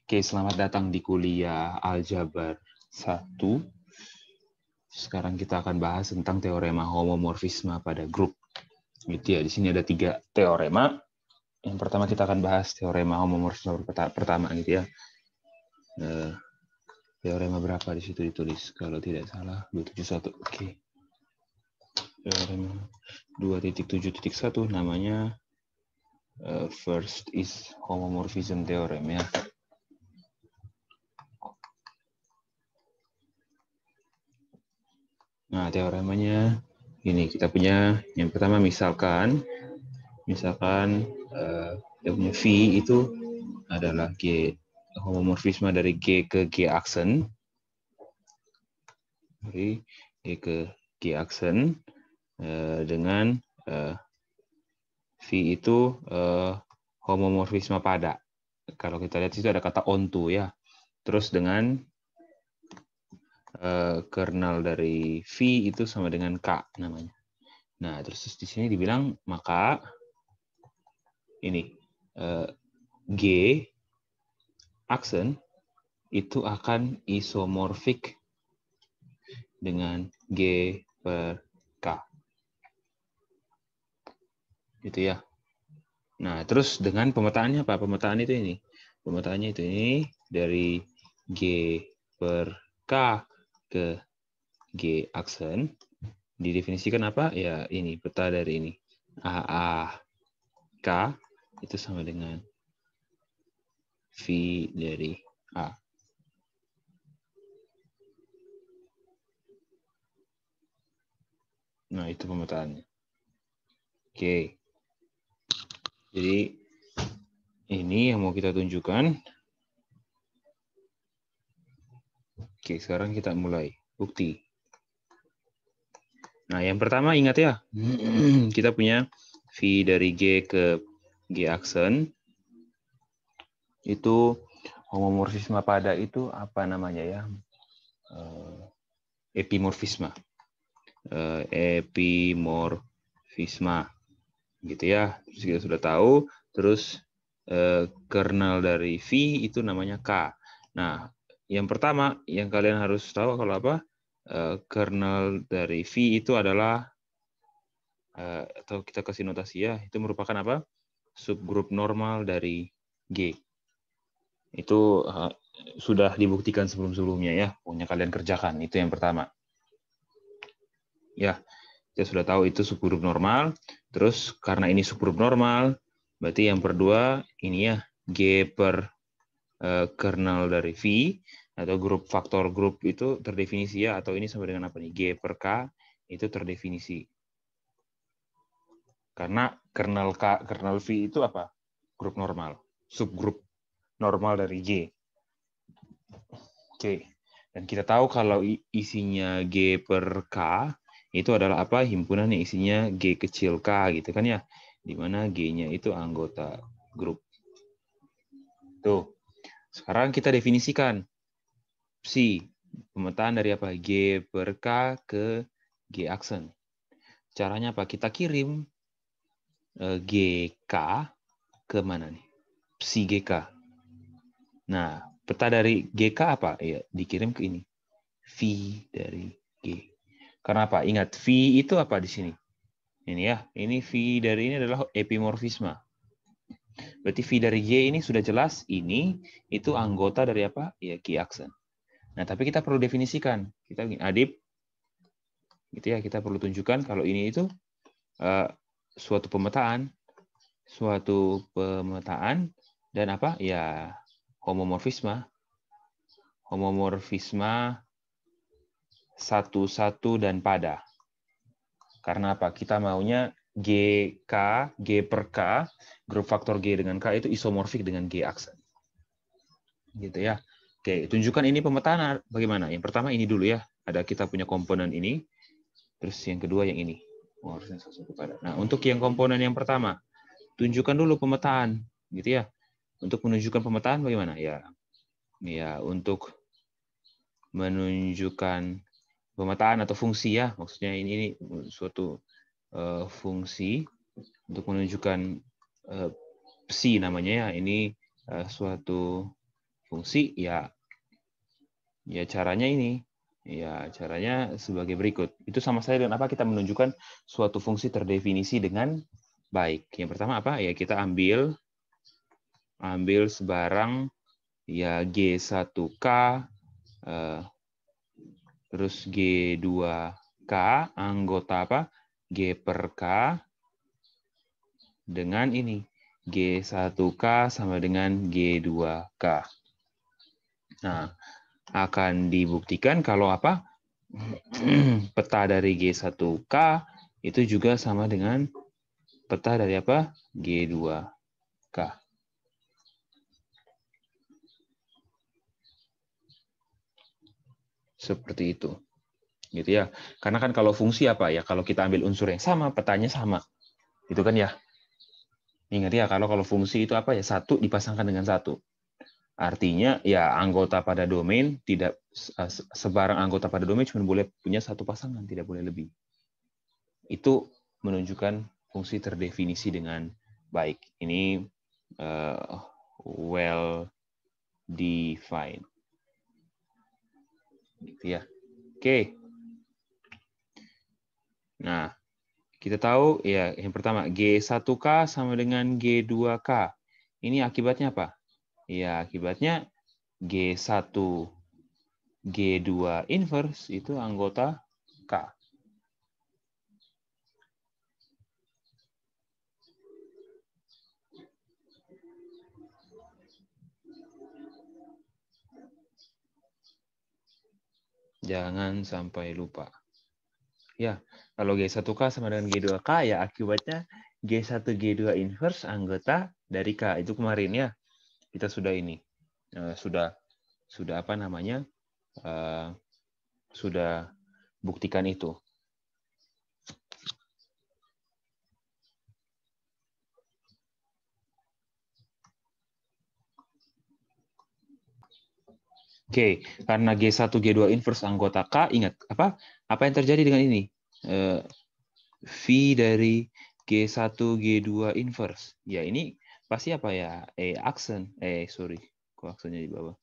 Oke, selamat datang di kuliah Aljabar 1. Sekarang kita akan bahas tentang teorema homomorfisme pada grup. Gitu ya, di sini ada 3 teorema. Yang pertama kita akan bahas teorema homomorfisme pertama gitu ya. Teorema berapa di situ ditulis? Kalau tidak salah 271. Oke. Teorema 2.7.1 namanya first is homomorphism theorem ya. Nah, teoremanya ini kita punya yang pertama misalkan yang punya V itu adalah G homomorfisme dari G ke G aksen. Dari G ke G aksen dengan V itu homomorfisme pada. Kalau kita lihat itu ada kata onto ya. Terus dengan kernel dari V itu sama dengan K namanya. Nah, terus di sini dibilang maka ini G aksen itu akan isomorfik dengan G per K. Gitu ya. Nah, terus dengan pemetaannya apa? Pemetaan itu ini. Pemetaannya itu ini dari G per K ke G aksen. Didefinisikan apa? Ya, ini peta dari ini. AA K itu sama dengan V dari A. Nah, itu pemetaannya. Oke. Jadi, ini yang mau kita tunjukkan. Oke, sekarang kita mulai. Bukti. Nah, yang pertama ingat ya, kita punya V dari G ke G aksen. Itu homomorfisme pada itu apa namanya ya? Epimorfisme. Epimorfisme. Gitu ya. Terus kita sudah tahu. Terus kernel dari V itu namanya K. Nah, yang pertama yang kalian harus tahu kalau apa? Kernel dari V itu adalah atau kita kasih notasi ya, itu merupakan apa? Subgrup normal dari G. Itu sudah dibuktikan sebelum-sebelumnya ya. Pokoknya kalian kerjakan. Itu yang pertama. Ya, kita sudah tahu itu subgrup normal. Terus karena ini subgrup normal, berarti yang kedua ini ya, G per kernel dari V atau grup faktor grup itu terdefinisi ya, atau ini sama dengan apa nih? G per K itu terdefinisi. Karena kernel K, kernel V itu apa? Grup normal, subgrup normal dari G. Oke. Dan kita tahu kalau isinya G per K itu adalah apa? Himpunan yang isinya G kecil K gitu kan ya. Di mana G-nya itu anggota grup. Tuh. Sekarang kita definisikan psi. Pemetaan dari apa? G per K ke G aksen. Caranya apa? Kita kirim GK ke mana nih? Psi GK. Nah, peta dari GK apa? Ya, dikirim ke ini. V dari G. Karena apa? Ingat, V itu apa di sini? Ini ya, ini V dari ini adalah epimorfisme. Berarti V dari G ini sudah jelas, ini itu anggota dari apa? Ya, G aksen. Nah, tapi kita perlu definisikan. Kita adip, gitu ya, kita perlu tunjukkan kalau ini itu suatu pemetaan dan apa? Ya, homomorfisme. Homomorfisme 1 dan pada. Karena apa? Kita maunya GK, G per K, grup faktor G dengan K itu isomorfik dengan G aksen. Gitu ya. Oke, tunjukkan ini pemetaan bagaimana. Yang pertama ini dulu ya. Ada kita punya komponen ini. Terus yang kedua yang ini. Nah, untuk yang komponen yang pertama, tunjukkan dulu pemetaan. Gitu ya. Untuk menunjukkan pemetaan bagaimana? Ya, untuk menunjukkan pemetaan atau fungsi ya. Maksudnya ini suatu fungsi untuk menunjukkan psi namanya ya, ini suatu fungsi ya caranya ini. Ya, caranya sebagai berikut. Itu sama saja dengan apa? Kita menunjukkan suatu fungsi terdefinisi dengan baik. Yang pertama apa? Ya, kita ambil sebarang ya G1K terus G2K anggota apa? G per K dengan ini. G1K sama dengan G2K. Nah, akan dibuktikan kalau apa? Peta dari G1K itu juga sama dengan peta dari apa? G2K. Seperti itu. Gitu ya. Karena kan kalau fungsi apa ya? Kalau kita ambil unsur yang sama, petanya sama. Itu kan ya. Ingat ya, kalau fungsi itu apa ya? Satu dipasangkan dengan satu. Artinya ya anggota pada domain tidak sebarang anggota pada domain cuma boleh punya satu pasangan, tidak boleh lebih. Itu menunjukkan fungsi terdefinisi dengan baik. Ini well defined. Gitu ya. Oke. Nah, kita tahu ya yang pertama G1K sama dengan G2K. Ini akibatnya apa? Ya, akibatnya G1 G2 inverse itu anggota K. Jangan sampai lupa. Ya, kalau G1K sama dengan G2K ya akibatnya G1 G2 inverse anggota dari K. Itu kemarin ya. Kita sudah ini. Sudah apa namanya? Sudah buktikan itu. Oke, karena G1 G2 inverse anggota K, ingat apa yang terjadi dengan ini? V dari G1 G2 inverse. Ya, ini pasti apa ya? Aksen. Sorry. Kok aksennya di bawah?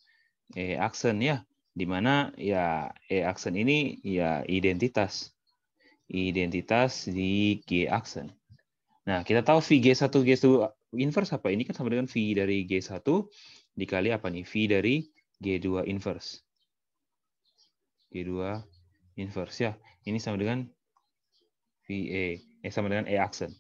Aksen ya. Di mana ya aksen ini ya identitas. Identitas di G aksen. Nah, kita tahu V G1 G2 inverse apa? Ini kan sama dengan V dari G1 dikali apa nih? V dari G2 inverse. G2 inverse ya. Ini sama dengan VA. Sama dengan E aksen.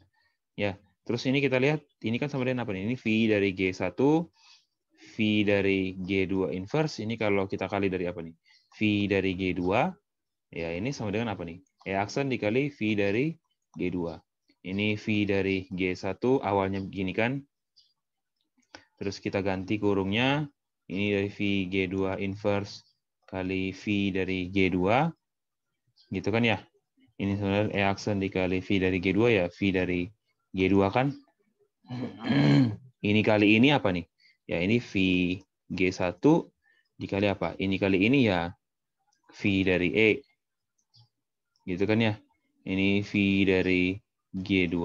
Ya. Terus ini kita lihat, ini kan sama dengan apa nih? Ini V dari G1, V dari G2 inverse. Ini kalau kita kali dari apa nih? V dari G2. Ya, ini sama dengan apa nih? E aksen dikali V dari G2. Ini V dari G1, awalnya begini kan. Terus kita ganti kurungnya. Ini dari V G2 inverse kali V dari G2. Gitu kan ya. Ini sebenarnya E aksen dikali V dari G2 ya. V dari G2 kan. Ini kali ini apa nih? Ya ini V G1 dikali apa? Ini kali ini ya V dari E. Gitu kan ya. Ini V dari G2.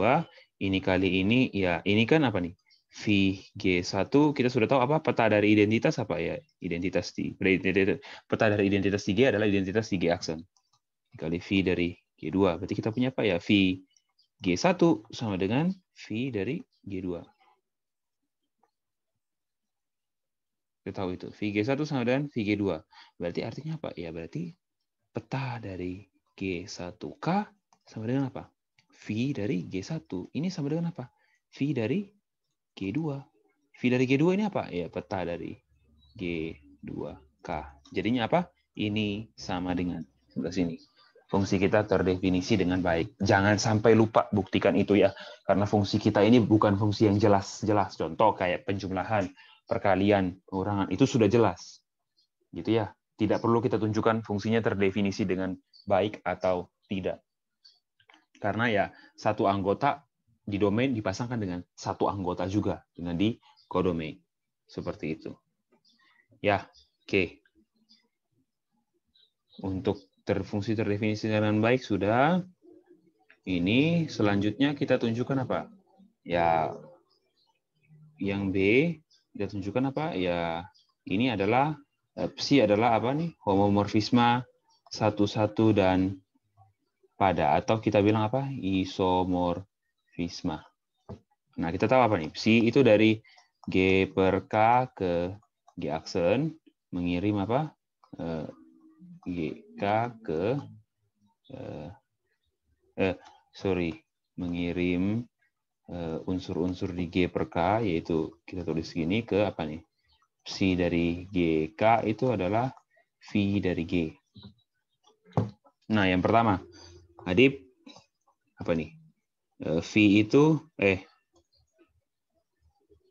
Ini kali ini ya ini kan apa nih? V G1 kita sudah tahu apa peta dari identitas apa ya? Identitas di peta dari identitas di G adalah identitas di G aksen. Dikali V dari G2. Berarti kita punya apa ya? V G1 sama dengan V dari G2. Kita tahu itu. VG1 sama dengan VG2. Berarti artinya apa? Ya berarti peta dari G1K sama dengan apa? V dari G1. Ini sama dengan apa? V dari G2. V dari G2 ini apa? Ya peta dari G2K. Jadinya apa? Ini sama dengan sebelah sini. Fungsi kita terdefinisi dengan baik. Jangan sampai lupa buktikan itu ya. Karena fungsi kita ini bukan fungsi yang jelas-jelas. Contoh kayak penjumlahan, perkalian, pengurangan. Itu sudah jelas. Gitu ya. Tidak perlu kita tunjukkan fungsinya terdefinisi dengan baik atau tidak. Karena ya satu anggota di domain dipasangkan dengan satu anggota juga dengan di codomain. Seperti itu. Ya, oke. Untuk fungsi terdefinisi dengan baik sudah. Ini selanjutnya kita tunjukkan apa? Ya, yang B kita tunjukkan apa? Ya, ini adalah psi adalah apa nih? Homomorfisme satu-satu dan pada, atau kita bilang apa? Isomorfisme. Nah, kita tahu apa nih? Psi itu dari G per K ke G aksen mengirim apa? GK ke mengirim unsur-unsur di G per K, yaitu kita tulis gini ke apa nih? Psi dari GK itu adalah V dari G. Nah, yang pertama, Adib, apa nih? V itu,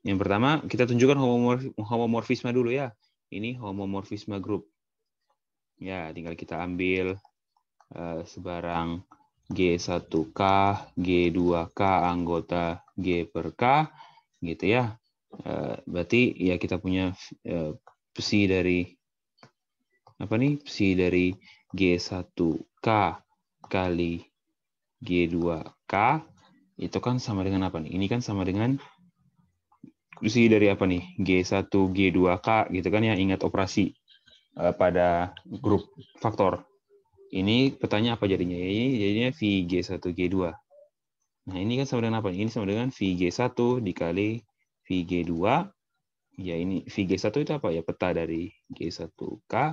yang pertama kita tunjukkan homomorfisme dulu ya. Ini homomorfisme grup. Ya, tinggal kita ambil sebarang G1K, G2K anggota G per K, gitu ya. Berarti ya kita punya psi dari apa nih? Psi dari G1K kali G2K itu kan sama dengan apa nih? Ini kan sama dengan psi dari apa nih? G1 G2K gitu kan ya, ingat operasi pada grup faktor. Ini petanya apa jadinya? Ini jadinya VG1 G2. Nah, ini kan sama dengan apa? Ini sama dengan VG1 dikali VG2. Ya, ini VG1 itu apa ya? Peta dari G1K.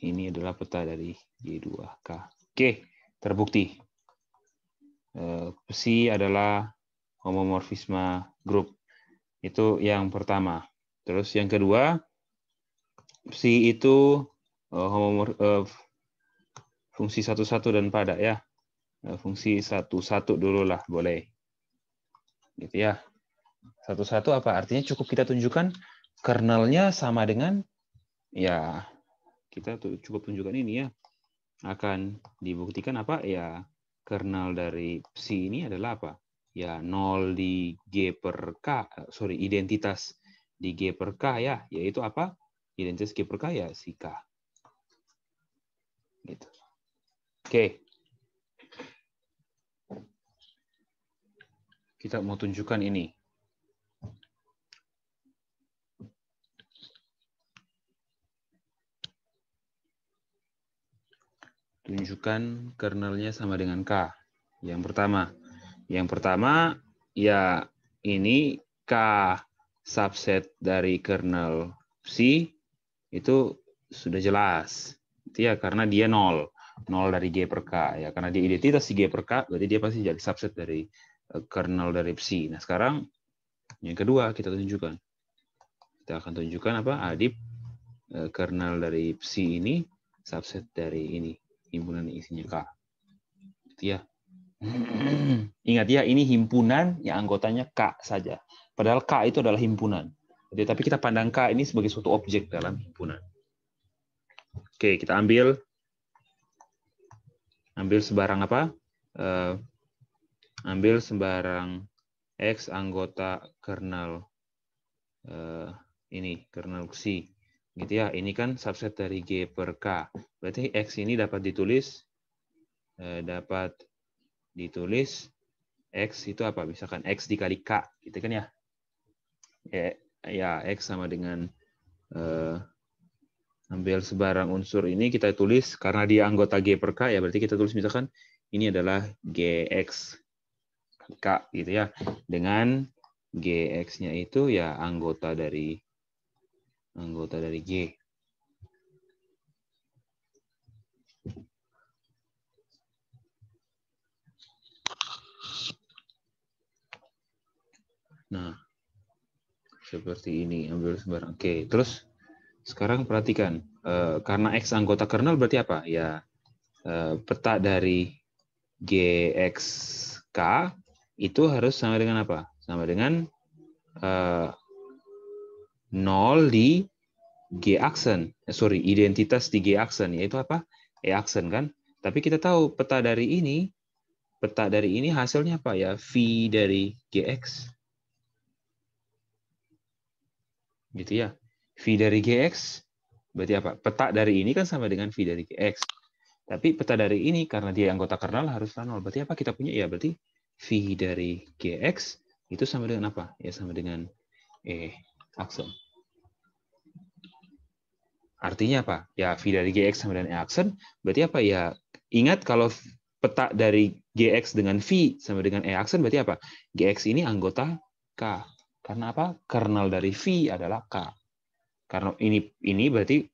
Ini adalah peta dari G2K. Oke, terbukti. Psi adalah homomorfisme grup. Itu yang pertama. Terus yang kedua, psi itu fungsi satu-satu dan pada ya. Fungsi satu-satu dulu lah, boleh. Gitu ya. Satu-satu apa? Artinya cukup kita tunjukkan kernelnya sama dengan, ya kita cukup tunjukkan ini ya. Akan dibuktikan apa? Ya kernel dari psi ini adalah apa? Ya 0 di G per K, identitas di G per K ya. Yaitu apa? Identitas G per K ya si K. Gitu. Oke. Kita mau tunjukkan ini. Tunjukkan kernelnya sama dengan K. Yang pertama ya ini K subset dari kernel psi itu sudah jelas. Itu ya karena dia 0 dari G per K ya, karena dia identitas di G per K berarti dia pasti jadi subset dari kernel dari psi. Nah, sekarang yang kedua kita tunjukkan. Kita akan tunjukkan apa? Adib kernel dari psi ini subset dari ini, himpunan isinya K. Itu ya. Ingat ya, ini himpunan yang anggotanya K saja. Padahal K itu adalah himpunan. Jadi, tapi kita pandang K ini sebagai suatu objek dalam himpunan. Oke, kita ambil sebarang apa? Ambil sembarang X anggota kernel ini, kernel psi. Gitu ya, ini kan subset dari G per K. Berarti X ini dapat ditulis X itu apa? Misalkan X dikali K, gitu kan ya? Ya, X sama dengan ambil sebarang unsur ini kita tulis, karena dia anggota G per K, ya berarti kita tulis misalkan ini adalah GX K, gitu ya. Dengan GX-nya itu ya anggota dari G. Nah, seperti ini, ambil sebarang. Oke, terus sekarang perhatikan, karena X anggota kernel berarti apa? Ya, peta dari GXK itu harus sama dengan apa? Sama dengan 0 di G aksen. Identitas di G aksen, yaitu apa? E aksen kan? Tapi kita tahu peta dari ini hasilnya apa ya? V dari GX. Gitu ya. V dari GX berarti apa? Peta dari ini kan sama dengan V dari GX. Tapi peta dari ini karena dia anggota kernel harus 0. Berarti apa kita punya? Ya berarti V dari GX itu sama dengan apa? Ya sama dengan E aksen. artinya apa? Ya, V dari GX sama dengan E aksen, berarti apa? Ya, ingat kalau peta dari GX dengan V sama dengan E aksen, berarti apa? GX ini anggota K. Karena apa? Kernel dari V adalah K. Karena ini berarti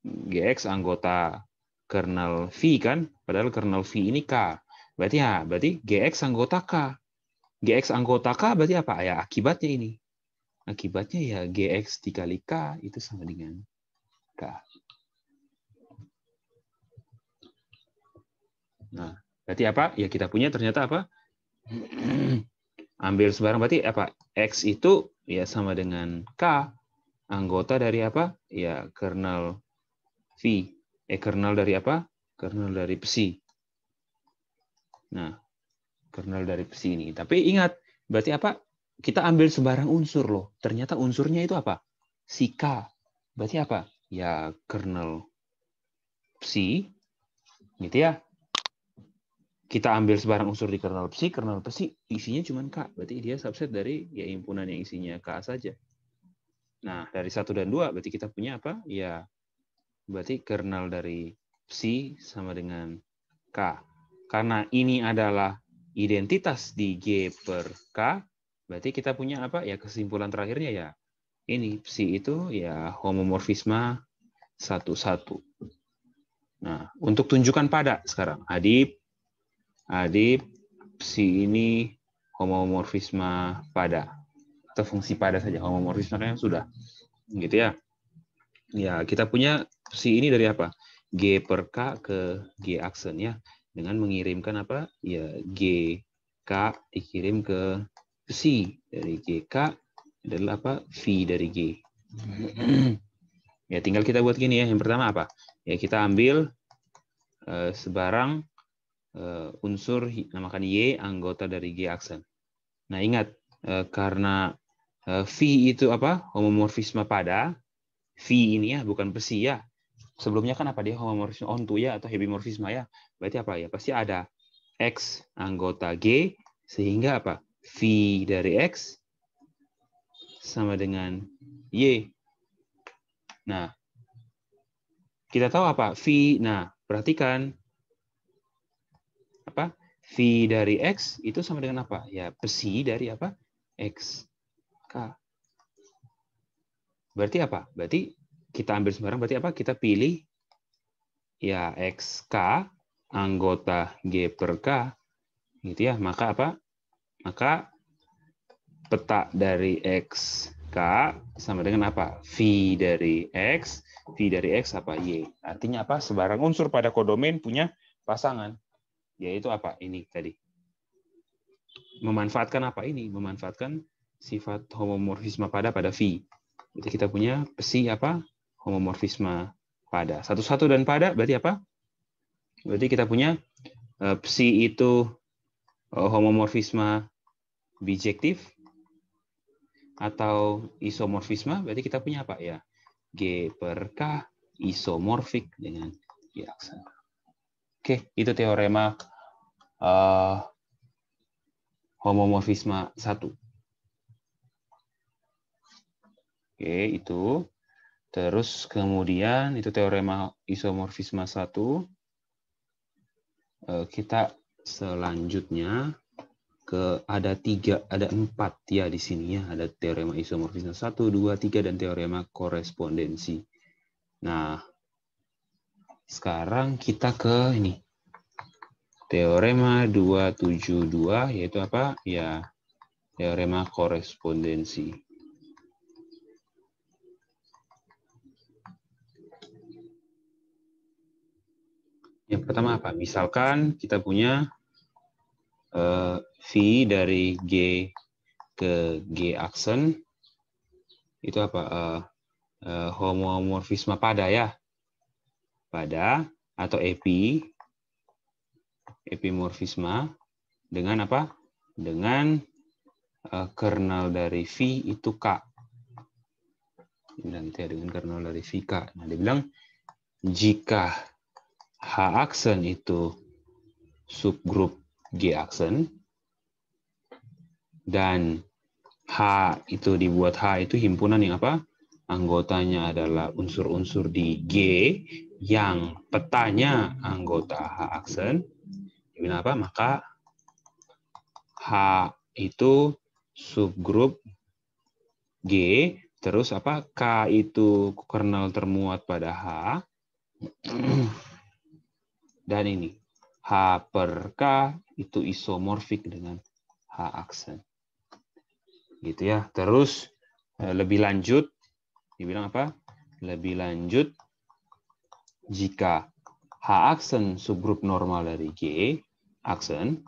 GX anggota kernel V kan? Padahal kernel V ini K. Berarti GX anggota K. GX anggota K berarti apa? Ya, akibatnya ini. Akibatnya ya GX dikali K itu sama dengan K. Nah, berarti apa? Ya kita punya ternyata apa? Ambil sebarang berarti apa? X itu ya sama dengan K. Anggota dari apa? Ya kernel V. Kernel dari apa? Kernel dari psi. Nah, kernel dari psi ini. Tapi ingat, berarti apa? Kita ambil sembarang unsur loh. Ternyata unsurnya itu apa? Si K. Berarti apa? Ya kernel psi, gitu ya. Kita ambil sebarang unsur di kernel psi isinya cuma K. Berarti dia subset dari ya himpunan yang isinya K saja. Nah, dari 1 dan 2 berarti kita punya apa? Ya, berarti kernel dari psi sama dengan K. Karena ini adalah identitas di G per K, berarti kita punya apa? Ya kesimpulan terakhirnya ya. Ini psi itu ya homomorfisme 1-1. Nah, untuk tunjukkan pada sekarang, Adip, psi ini homomorfisme pada. Atau fungsi pada saja, homomorfisme kan sudah. Gitu ya. Ya, kita punya psi ini dari apa? G per K ke G aksen ya. Dengan mengirimkan apa? Ya, G K dikirim ke psi. Dari GK adalah apa? V dari G. Ya, tinggal kita buat gini ya. Yang pertama apa? Ya, kita ambil sebarang unsur namakan Y anggota dari G aksen. Nah, ingat karena V itu apa? Homomorfisme pada V ini ya, bukan psi ya. Sebelumnya kan apa dia homomorfisme onto ya atau hebimorfisme ya. Berarti apa ya? Pasti ada X anggota G sehingga apa? V dari X sama dengan Y. Nah, kita tahu apa? V. Nah, perhatikan apa? V dari X itu sama dengan apa? Ya, psi dari apa? X. K. Berarti apa? Berarti kita ambil sembarang, berarti apa? Kita pilih ya XK anggota G per K. Gitu ya. Maka apa? Maka peta dari XK sama dengan apa? V dari X. V dari X apa? Y. Artinya apa? Sebarang unsur pada kodomain punya pasangan. Yaitu apa? Ini tadi. Memanfaatkan apa ini? Memanfaatkan sifat homomorfisme pada V. Jadi kita punya psi apa? Homomorfisme pada. 1-1 dan pada berarti apa? Berarti kita punya psi itu homomorfisme bijektif atau isomorfisme. Berarti kita punya apa ya? G per K isomorfik dengan G aksen. Oke, itu teorema homomorfisme 1. Oke, itu. Terus kemudian itu teorema isomorfisme 1. Kita selanjutnya ada 4 ya di sini ya. Ada teorema isomorfisme 1, 2, 3 dan teorema korespondensi. Nah, sekarang kita ke ini. Teorema 272 yaitu apa? Ya, teorema korespondensi. Yang pertama apa? Misalkan kita punya V dari G ke G aksen itu apa? Homomorfisme pada ya. Pada atau epimorfisme dengan apa? Dengan kernel dari V itu K. Nanti dengan kernel dari V K. Nah, dia bilang jika H aksen itu subgrup G aksen dan H itu dibuat H itu himpunan yang apa? anggotanya adalah unsur-unsur di G yang petanya anggota H aksen, dibilang apa? Maka H itu subgrup G, terus apa? K itu kernel termuat pada H, dan ini H per K itu isomorfik dengan H aksen. Gitu ya. Terus lebih lanjut, dibilang apa? Lebih lanjut, jika H aksen subgrup normal dari G aksen,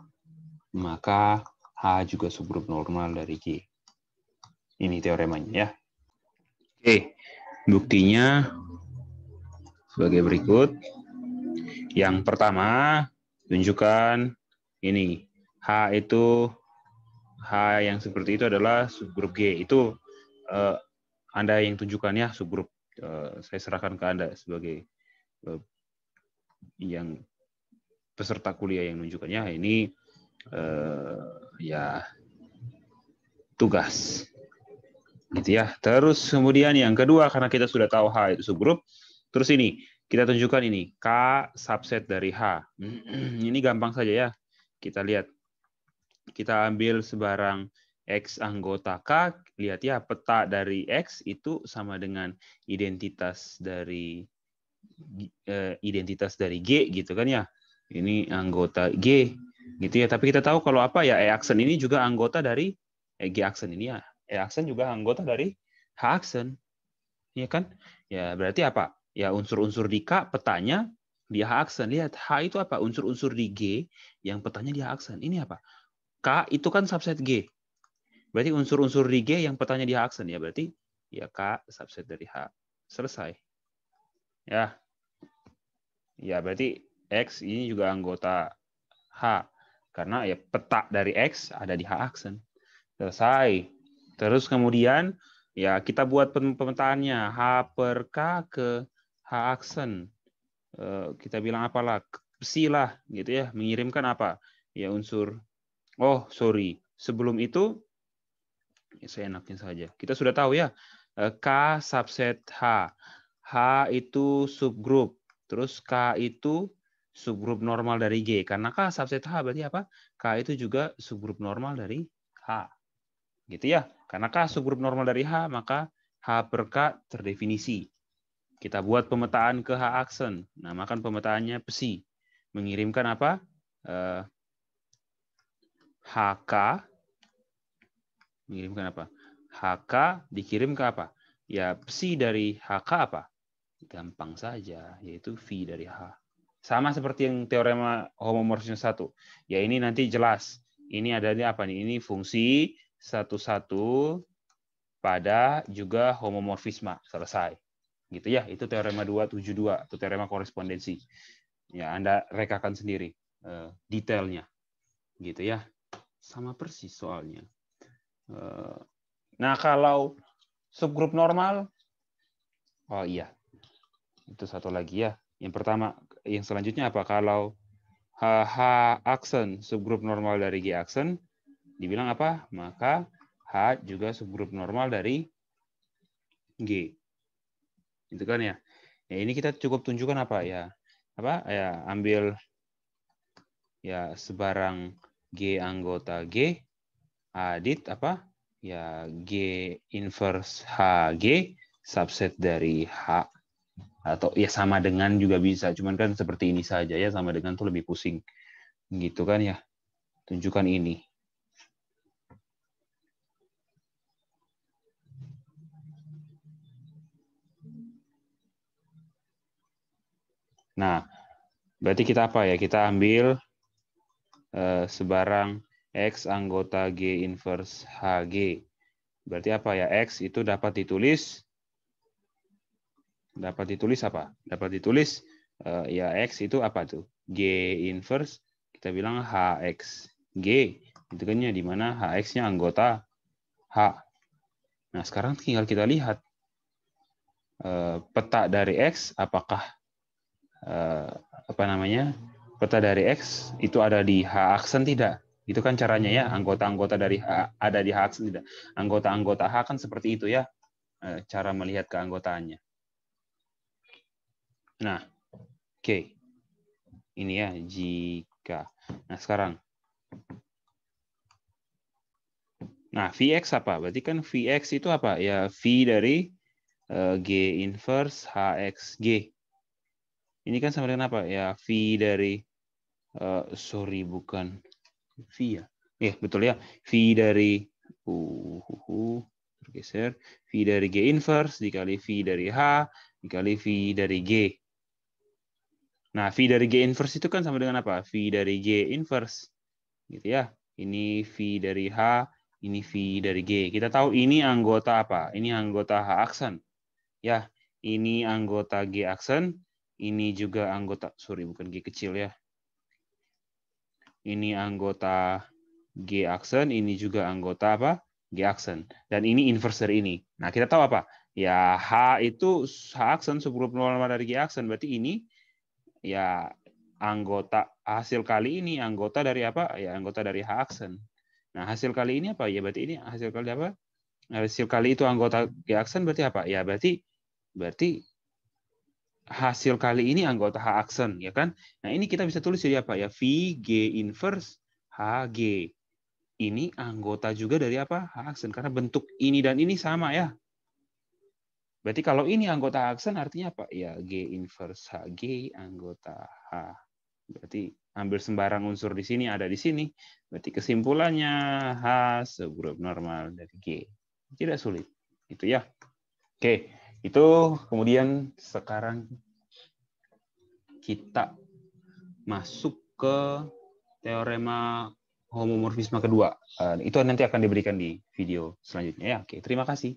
maka H juga subgrup normal dari G. Ini teoremanya ya. Oke, buktinya sebagai berikut. Yang pertama, tunjukkan ini. H yang seperti itu adalah subgrup G. Itu Anda yang tunjukkan ya subgrup. Saya serahkan ke Anda sebagai yang peserta kuliah yang menunjukkannya. Ini ya tugas. Gitu ya. Terus kemudian yang kedua, karena kita sudah tahu H itu subgrup, terus ini kita tunjukkan ini K subset dari H. Ini gampang saja ya. Kita lihat. Kita ambil sebarang X anggota K, lihat ya peta dari X itu sama dengan identitas dari G gitu kan ya. Ini anggota G gitu ya. Tapi kita tahu kalau apa ya, E aksen ini juga anggota dari G aksen ini ya. E aksen juga anggota dari H aksen. Ya kan? Ya berarti apa? Ya unsur-unsur di K petanya di H aksen. Lihat H itu apa? Unsur-unsur di G yang petanya di H aksen. Ini apa? K itu kan subset G. Berarti unsur-unsur di G yang petanya di H aksen ya. Berarti ya K subset dari H. Selesai. Ya. Ya berarti X ini juga anggota H. Karena ya peta dari X ada di H aksen. Selesai. Terus kemudian ya kita buat pemetaannya. H per K ke H aksen. Kita bilang apalah. Psi lah gitu ya. Mengirimkan apa? Ya unsur. Oh sorry. Sebelum itu saya enakin saja. Kita sudah tahu ya, K subset H. H itu subgrup. Terus K itu subgrup normal dari G. Karena K subset H berarti apa? K itu juga subgrup normal dari H. Gitu ya. Karena K subgrup normal dari H, maka H per K terdefinisi. Kita buat pemetaan ke H aksen. Namakan pemetaannya psi. Mengirimkan apa? HK mengirimkan apa? HK dikirim ke apa? Ya, psi dari HK apa? Gampang saja, yaitu V dari H. Sama seperti yang teorema homomorfisme 1. Ya, ini nanti jelas. Ini adanya apa nih? Ini fungsi satu-satu pada juga homomorfisme. Selesai. Gitu ya, itu teorema 272 atau teorema korespondensi. Ya, Anda rekakan sendiri detailnya. Gitu ya. Sama persis soalnya. Nah, kalau subgrup normal, oh iya, itu satu lagi ya. Yang pertama, yang selanjutnya apa? Kalau H aksen subgrup normal dari G aksen, dibilang apa? Maka H juga subgrup normal dari G. Itu kan ya. Ya ini kita cukup tunjukkan apa ya? Apa? Ya ambil ya sebarang G anggota G, adit apa? Ya G inverse HG subset dari H atau ya sama dengan juga bisa, cuman kan seperti ini saja ya, sama dengan tuh lebih pusing gitu kan ya. Tunjukkan ini. Nah, berarti kita apa ya? Kita ambil sebarang X anggota G inverse HG. Berarti apa ya? X itu dapat ditulis apa? Dapat ditulis ya X itu apa tuh? G inverse kita bilang HX G. Itu kan ya, di mana HX-nya anggota H. Nah, sekarang tinggal kita lihat peta dari X apakah apa namanya? Peta dari X itu ada di H aksen tidak? Itu kan caranya ya, anggota-anggota dari H ada di H aksen tidak? Anggota-anggota H kan seperti itu ya. cara melihat keanggotaannya. Nah, oke. Ini ya, jika. Nah, sekarang. Nah, Vx apa? Berarti kan Vx itu apa? Ya, V dari G inverse HXG. Ini kan sama dengan apa? Ya, V dari, sorry, bukan V ya. Betul ya. V dari, bergeser. V dari G inverse dikali V dari H dikali V dari G. Nah, V dari G inverse itu kan sama dengan apa? V dari G inverse. Gitu ya. Ini V dari H, ini V dari G. Kita tahu ini anggota apa? Ini anggota H aksen. Ya, ini anggota G aksen, ini juga anggota, sorry bukan G kecil ya. Ini anggota G aksen, ini juga anggota apa? G aksen. Dan ini inverse dari ini. Nah, kita tahu apa? Ya, H itu H aksen 10 dari G aksen, berarti ini ya anggota hasil kali ini anggota dari apa? Ya, anggota dari H aksen. Nah, hasil kali ini apa? Ya, berarti ini hasil kali apa? Hasil kali itu anggota G aksen berarti apa? Ya, berarti hasil kali ini anggota H aksen, ya kan? Nah, ini kita bisa tulis jadi apa? Ya, V G inverse HG. Ini anggota juga dari apa? H aksen, karena bentuk ini dan ini sama ya. Berarti kalau ini anggota H aksen artinya apa? Ya, G inverse HG anggota H. Berarti ambil sembarang unsur di sini ada di sini. Berarti kesimpulannya H segrup normal dari G. Tidak sulit. Itu ya. Oke, itu kemudian sekarang kita masuk ke teorema homomorfisme kedua. Itu nanti akan diberikan di video selanjutnya ya. Oke, terima kasih.